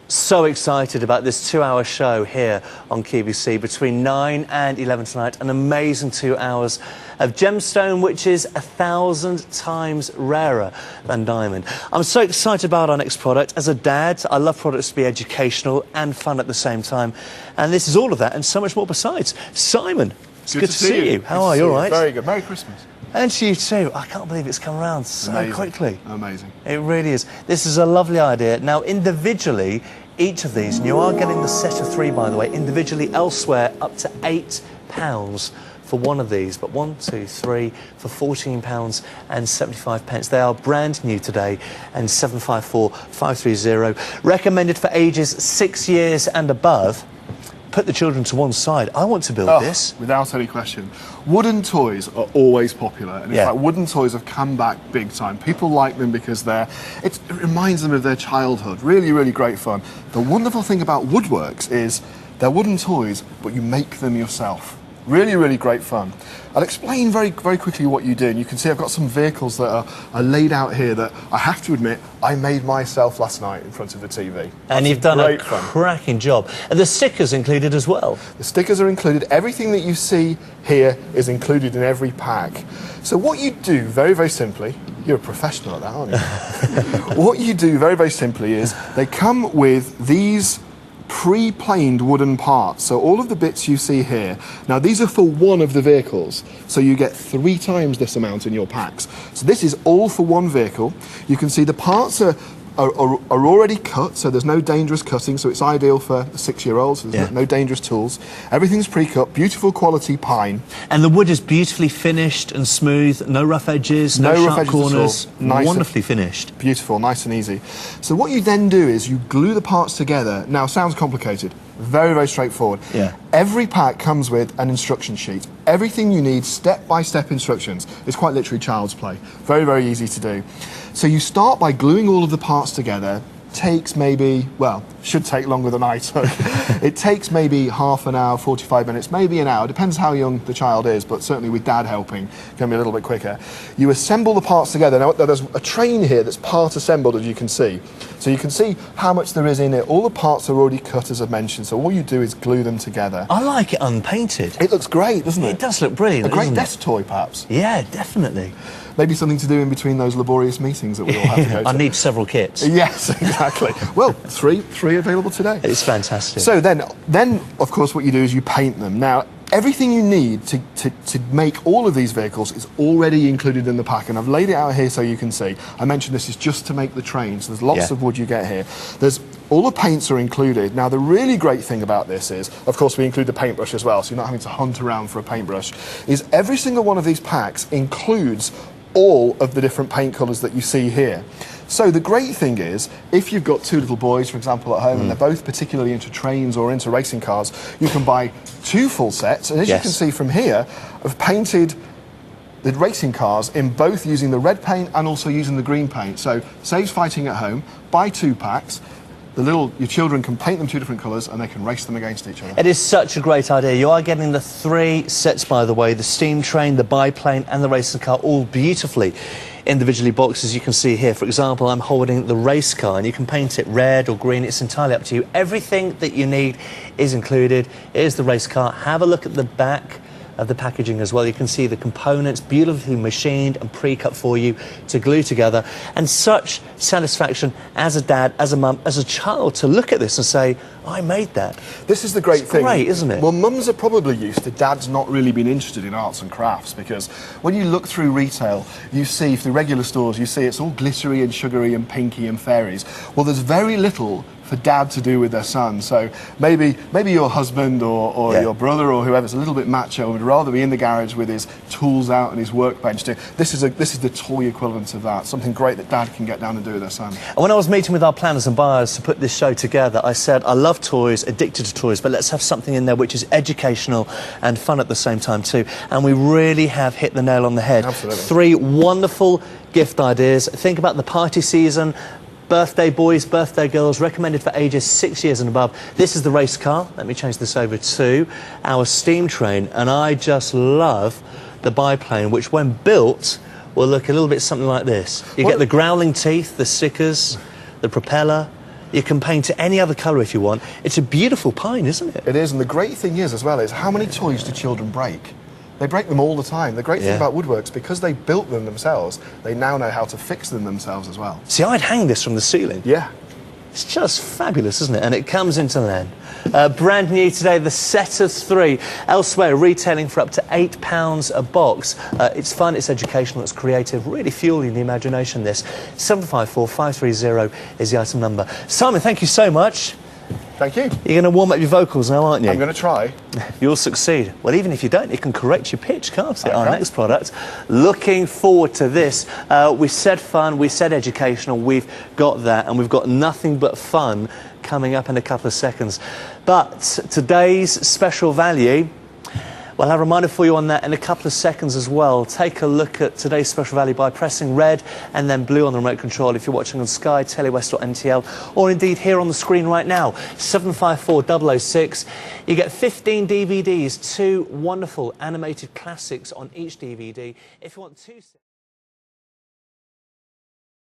So excited about this 2-hour show here on QVC between 9 and 11 tonight. An amazing 2 hours of gemstone, which is 1,000 times rarer than diamond. I'm so excited about our next product. As a dad, I love products to be educational and fun at the same time. And this is all of that and so much more besides. Simon, it's good to see you. How are you? All right? Very good. Merry Christmas. And to you too. I can't believe it's come around so quickly. Amazing. It really is. This is a lovely idea. Now, individually, each of these, and you are getting the set of 3, by the way, individually elsewhere, up to £8 for one of these. But 1, 2, 3 for £14.75. They are brand new today, and 754-530. Recommended for ages 6 years and above. Put the children to one side. I want to build this. Without any question. Wooden toys are always popular, and in fact, wooden toys have come back big time. People like them because it reminds them of their childhood. Really, really great fun. The wonderful thing about WoodWorx is they're wooden toys, but you make them yourself. Really, really great fun. I'll explain very, very quickly what you do. And you can see I've got some vehicles that are laid out here that I have to admit I made myself last night in front of the TV. And you've done a cracking job. And the stickers included as well. The stickers are included. Everything that you see here is included in every pack. So what you do very, very simply, you're a professional at that, aren't you? What you do very, very simply is they come with these pre-planed wooden parts. So all of the bits you see here, now these are for one of the vehicles, so you get 3 times this amount in your packs. So this is all for one vehicle. You can see the parts are already cut, so there's no dangerous cutting, so it's ideal for the 6-year-olds. There's no dangerous tools. Everything's pre-cut, beautiful quality pine. And the wood is beautifully finished and smooth, no rough edges, no sharp corners, wonderfully finished. Beautiful, nice and easy. So what you then do is you glue the parts together. Now, sounds complicated. Very, very straightforward. Yeah. Every pack comes with an instruction sheet. Everything you need, step-by-step instructions. It's quite literally child's play. Very, very easy to do. So you start by gluing all of the parts together. Takes maybe, well, should take longer than I took. It takes maybe half an hour, 45 minutes, maybe an hour. Depends how young the child is, but certainly with Dad helping, it can be a little bit quicker. You assemble the parts together. Now, there's a train here that's part assembled, as you can see. So you can see how much there is in it. All the parts are already cut, as I've mentioned, so all you do is glue them together. I like it unpainted. It looks great, doesn't it? It does look brilliant. A great desk toy, perhaps. Yeah, definitely. Maybe something to do in between those laborious meetings that we all have to go to. I need several kits. Yes, exactly. Well, three available today. It's fantastic. So then, of course, what you do is you paint them. Now, everything you need to make all of these vehicles is already included in the pack, and I've laid it out here so you can see. I mentioned this is just to make the train, so there's lots of wood you get here. All the paints are included. Now, the really great thing about this is, of course, we include the paintbrush as well, so you're not having to hunt around for a paintbrush, is every single one of these packs includes all of the different paint colours that you see here. So the great thing is, if you've got 2 little boys, for example, at home, and they're both particularly into trains or into racing cars, you can buy 2 full sets, and as you can see from here, I've painted the racing cars in both using the red paint and also using the green paint. So saves fighting at home. Buy 2 packs. Your children can paint them 2 different colours and they can race them against each other. It is such a great idea. You are getting the 3 sets, by the way, the steam train, the biplane and the racing car, all beautifully individually boxed, as you can see here. For example, I'm holding the race car and you can paint it red or green. It's entirely up to you. Everything that you need is included. Here's the race car. Have a look at the back of the packaging as well. You can see the components beautifully machined and pre-cut for you to glue together, and such satisfaction as a dad, as a mum, as a child to look at this and say, I made that. This is the great thing. Great, isn't it? Well, mums are probably used to dads not really being interested in arts and crafts, because when you look through retail, you see, through regular stores, you see it's all glittery and sugary and pinky and fairies. Well, there's very little for dad to do with their son. So maybe your husband or your brother or whoever's a little bit macho would rather be in the garage with his tools out and his workbench. This is the toy equivalent of that. Something great that dad can get down and do with their son. And when I was meeting with our planners and buyers to put this show together, I said, I love toys, addicted to toys, but let's have something in there which is educational and fun at the same time too. And we really have hit the nail on the head. Absolutely. 3 wonderful gift ideas. Think about the party season. Birthday boys, birthday girls, recommended for ages 6 years and above. This is the race car. Let me change this over to our steam train. And I just love the biplane, which when built will look a little bit something like this. You get the growling teeth, the stickers, the propeller. You can paint it any other colour if you want. It's a beautiful pine, isn't it? It is, and the great thing is, as well, is how many toys do children break? They break them all the time. The great thing about WoodWorx, because they built them themselves, they now know how to fix them themselves as well. See, I'd hang this from the ceiling. Yeah. It's just fabulous, isn't it? And it comes into land. Brand new today, the set of 3. Elsewhere, retailing for up to £8 a box. It's fun, it's educational, it's creative, really fueling the imagination, this. 754 530 is the item number. Simon, thank you so much. Thank you. You're going to warm up your vocals now, aren't you? I'm going to try. You'll succeed. Well, even if you don't, it can correct your pitch, can't it? Our next product. Looking forward to this. We said fun, we said educational, we've got that, and we've got nothing but fun coming up in a couple of seconds. But today's special value, well, I'll have a reminder for you on that in a couple of seconds as well. Take a look at today's special value by pressing red and then blue on the remote control if you're watching on Sky, Telewest or NTL, or indeed here on the screen right now, 754 006. You get 15 DVDs, 2 wonderful animated classics on each DVD. If you want 2...